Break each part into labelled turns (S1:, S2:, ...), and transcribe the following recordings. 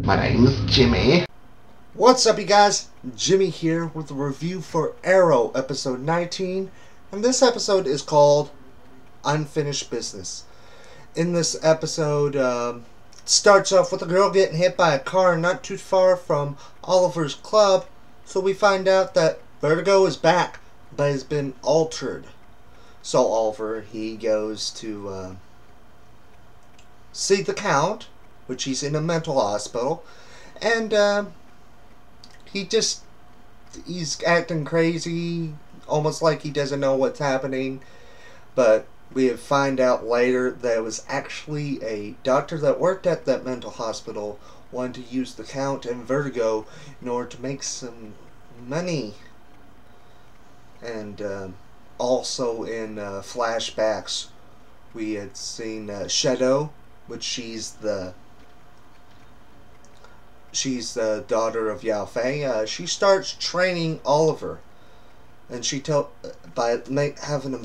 S1: My name's Jimmy.
S2: What's up, you guys? Jimmy here with a review for Arrow episode 19, and this episode is called Unfinished Business. In this episode, it starts off with a girl getting hit by a car not too far from Oliver's club, so we find out that Vertigo is back, but has been altered. So Oliver, he goes to see the Count, which he's in a mental hospital, and he's acting crazy, almost like he doesn't know what's happening. But we find out later that it was actually a doctor that worked at that mental hospital wanted to use the Count and Vertigo in order to make some money. And also in flashbacks, we had seen Shadow, which she's the daughter of Yao Fei. She starts training Oliver, and she by having him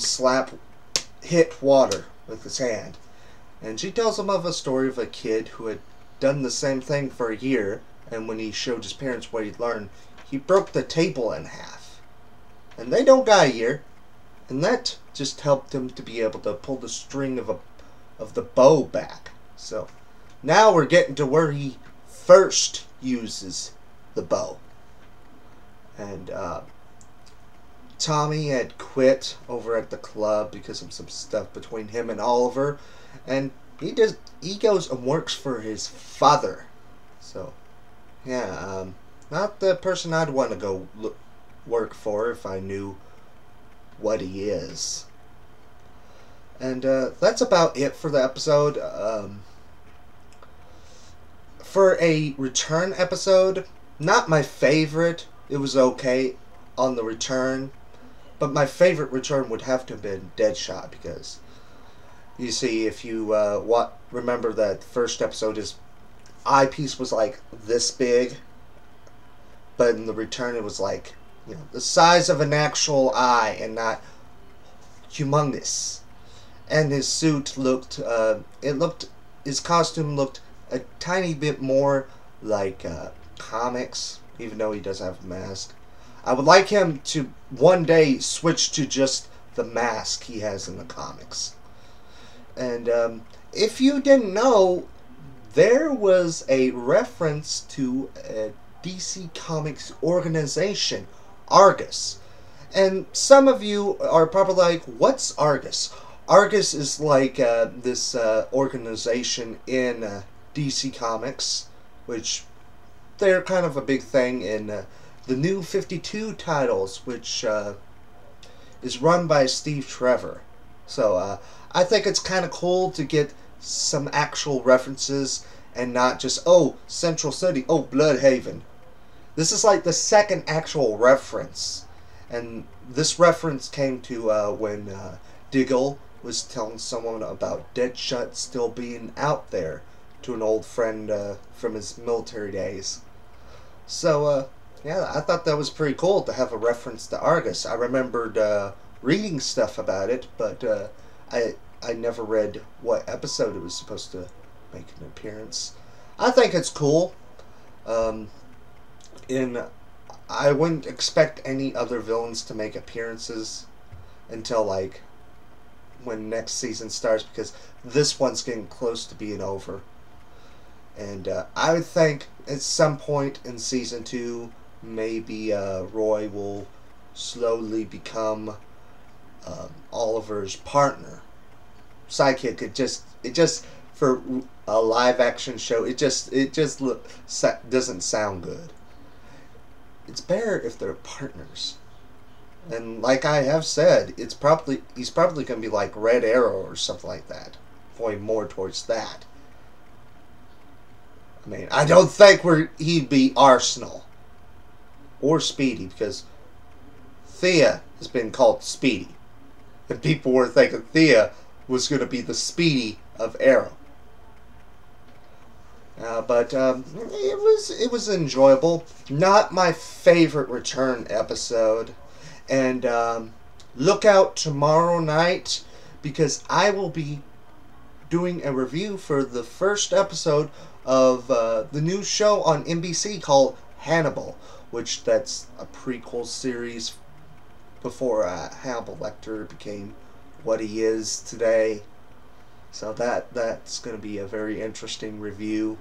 S2: hit water with his hand, and she tells him of a story of a kid who had done the same thing for a year, and when he showed his parents what he'd learned, he broke the table in half, and they don't got a year, and that just helped him to be able to pull the string of the bow back. So now we're getting to where he first uses the bow. And Tommy had quit over at the club because of some stuff between him and Oliver, and he goes and works for his father. So yeah, not the person I'd want to go work for if I knew what he is. And that's about it for the episode. For a return episode, not my favorite. It was okay on the return, but my favorite return would have to have been Deadshot, because you see, if you remember that first episode, his eyepiece was like this big, but in the return it was like, you know, the size of an actual eye and not humongous. And his suit looked, his costume looked a tiny bit more like comics, even though he does have a mask. I would like him to one day switch to just the mask he has in the comics. And if you didn't know, there was a reference to a DC Comics organization, Argus. And some of you are probably like, what's Argus? Argus is like this organization in DC Comics, which they're kind of a big thing in the New 52 titles, which is run by Steve Trevor. So I think it's kind of cool to get some actual references and not just, oh, Central City, oh, Bloodhaven. This is like the second actual reference. And this reference came to when Diggle was telling someone about Deadshot still being out there, to an old friend from his military days. So, yeah, I thought that was pretty cool to have a reference to Argus. I remembered reading stuff about it, but I never read what episode it was supposed to make an appearance. I think it's cool. I wouldn't expect any other villains to make appearances until, like, when next season starts, because this one's getting close to being over. And I would think at some point in season 2, maybe Roy will slowly become Oliver's partner, sidekick. It just for a live action show, it just doesn't sound good. It's better if they're partners. And like I have said, he's probably going to be like Red Arrow or something like that, going more towards that. I mean, I don't think he'd be Arsenal or Speedy, because Thea has been called Speedy, and people were thinking Thea was going to be the Speedy of Arrow. But it was enjoyable. Not my favorite return episode, and look out tomorrow night, because I will be doing a review for the first episode of the new show on NBC called Hannibal, which that's a prequel series before Hannibal Lecter became what he is today. So that's going to be a very interesting review.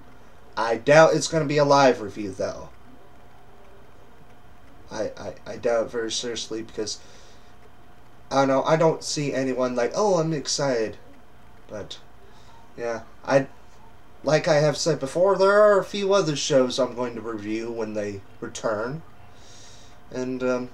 S2: I doubt it's going to be a live review, though. I doubt it very seriously, because I don't know, I don't see anyone like, oh, I'm excited. But yeah, like I have said before, there are a few other shows I'm going to review when they return. And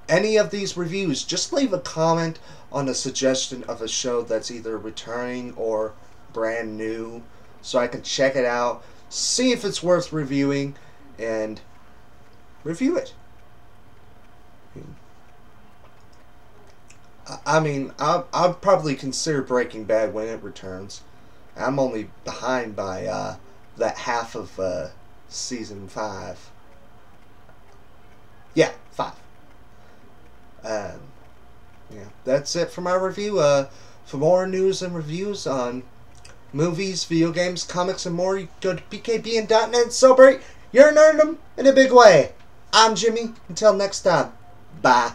S2: any of these reviews, just leave a comment on a suggestion of a show that's either returning or brand new, so I can check it out, see if it's worth reviewing, and review it. I mean, I'll probably consider Breaking Bad when it returns. I'm only behind by that half of season 5. Yeah, 5. Yeah, that's it for my review. For more news and reviews on movies, video games, comics, and more, you go to bkbn.net and celebrate your nerddom in a big way. I'm Jimmy. Until next time, bye.